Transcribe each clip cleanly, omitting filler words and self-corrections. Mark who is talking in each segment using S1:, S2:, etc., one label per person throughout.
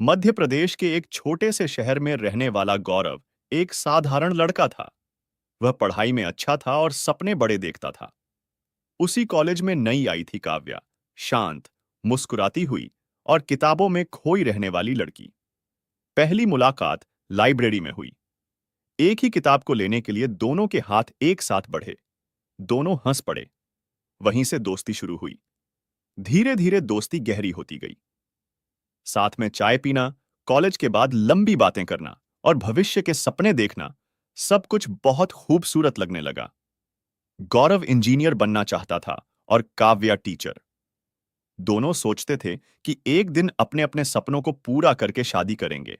S1: मध्य प्रदेश के एक छोटे से शहर में रहने वाला गौरव एक साधारण लड़का था। वह पढ़ाई में अच्छा था और सपने बड़े देखता था। उसी कॉलेज में नई आई थी काव्या, शांत, मुस्कुराती हुई और किताबों में खोई रहने वाली लड़की। पहली मुलाकात लाइब्रेरी में हुई। एक ही किताब को लेने के लिए दोनों के हाथ एक साथ बढ़े। दोनों हंस पड़े। वहीं से दोस्ती शुरू हुई। धीरे धीरे दोस्ती गहरी होती गई। साथ में चाय पीना, कॉलेज के बाद लंबी बातें करना और भविष्य के सपने देखना, सब कुछ बहुत खूबसूरत लगने लगा। गौरव इंजीनियर बनना चाहता था और काव्या टीचर। दोनों सोचते थे कि एक दिन अपने अपने सपनों को पूरा करके शादी करेंगे।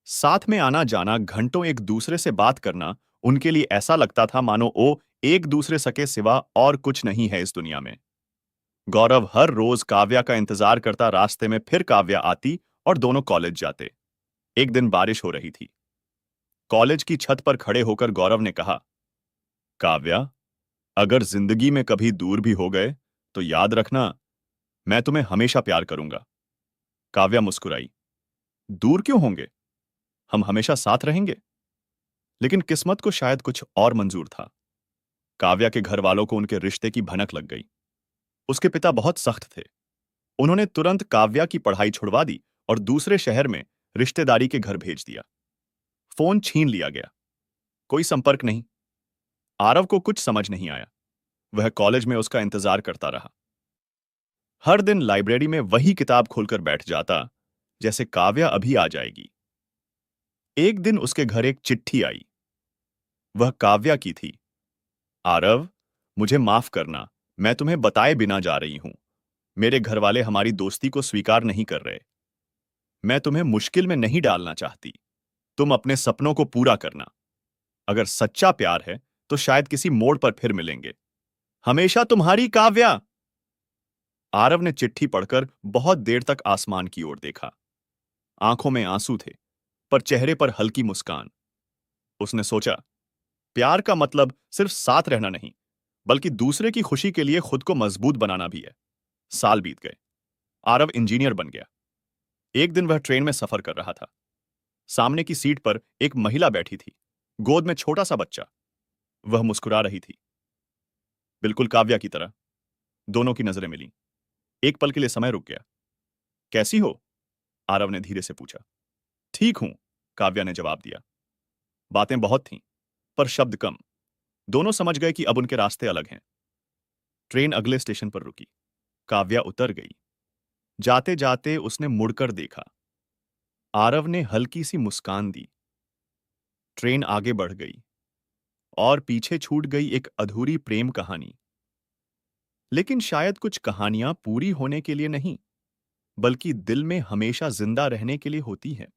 S1: साथ में आना जाना, घंटों एक दूसरे से बात करना, उनके लिए ऐसा लगता था मानो वो एक दूसरे सके सिवा और कुछ नहीं है इस दुनिया में। गौरव हर रोज काव्या का इंतजार करता। रास्ते में फिर काव्या आती और दोनों कॉलेज जाते। एक दिन बारिश हो रही थी। कॉलेज की छत पर खड़े होकर गौरव ने कहा, काव्या, अगर जिंदगी में कभी दूर भी हो गए तो याद रखना, मैं तुम्हें हमेशा प्यार करूंगा। काव्या मुस्कुराई। दूर क्यों होंगे, हम हमेशा साथ रहेंगे। लेकिन किस्मत को शायद कुछ और मंजूर था। काव्या के घर वालों को उनके रिश्ते की भनक लग गई। उसके पिता बहुत सख्त थे। उन्होंने तुरंत काव्या की पढ़ाई छुड़वा दी और दूसरे शहर में रिश्तेदारी के घर भेज दिया। फोन छीन लिया गया। कोई संपर्क नहीं। आरव को कुछ समझ नहीं आया। वह कॉलेज में उसका इंतजार करता रहा। हर दिन लाइब्रेरी में वही किताब खोलकर बैठ जाता, जैसे काव्या अभी आ जाएगी। एक दिन उसके घर एक चिट्ठी आई। वह काव्या की थी। आरव, मुझे माफ करना, मैं तुम्हें बताए बिना जा रही हूं। मेरे घर वाले हमारी दोस्ती को स्वीकार नहीं कर रहे। मैं तुम्हें मुश्किल में नहीं डालना चाहती। तुम अपने सपनों को पूरा करना। अगर सच्चा प्यार है तो शायद किसी मोड़ पर फिर मिलेंगे। हमेशा तुम्हारी काव्या। आरव ने चिट्ठी पढ़कर बहुत देर तक आसमान की ओर देखा। आंखों में आंसू थे, पर चेहरे पर हल्की मुस्कान। उसने सोचा, प्यार का मतलब सिर्फ साथ रहना नहीं, बल्कि दूसरे की खुशी के लिए खुद को मजबूत बनाना भी है। साल बीत गए। आरव इंजीनियर बन गया। एक दिन वह ट्रेन में सफर कर रहा था। सामने की सीट पर एक महिला बैठी थी, गोद में छोटा सा बच्चा। वह मुस्कुरा रही थी, बिल्कुल काव्या की तरह। दोनों की नजरें मिलीं। एक पल के लिए समय रुक गया। कैसी हो? आरव ने धीरे से पूछा। ठीक हूं, काव्या ने जवाब दिया। बातें बहुत थीं, पर शब्द कम। दोनों समझ गए कि अब उनके रास्ते अलग हैं। ट्रेन अगले स्टेशन पर रुकी। काव्या उतर गई। जाते जाते उसने मुड़कर देखा। आरव ने हल्की सी मुस्कान दी। ट्रेन आगे बढ़ गई और पीछे छूट गई एक अधूरी प्रेम कहानी। लेकिन शायद कुछ कहानियां पूरी होने के लिए नहीं, बल्कि दिल में हमेशा जिंदा रहने के लिए होती हैं।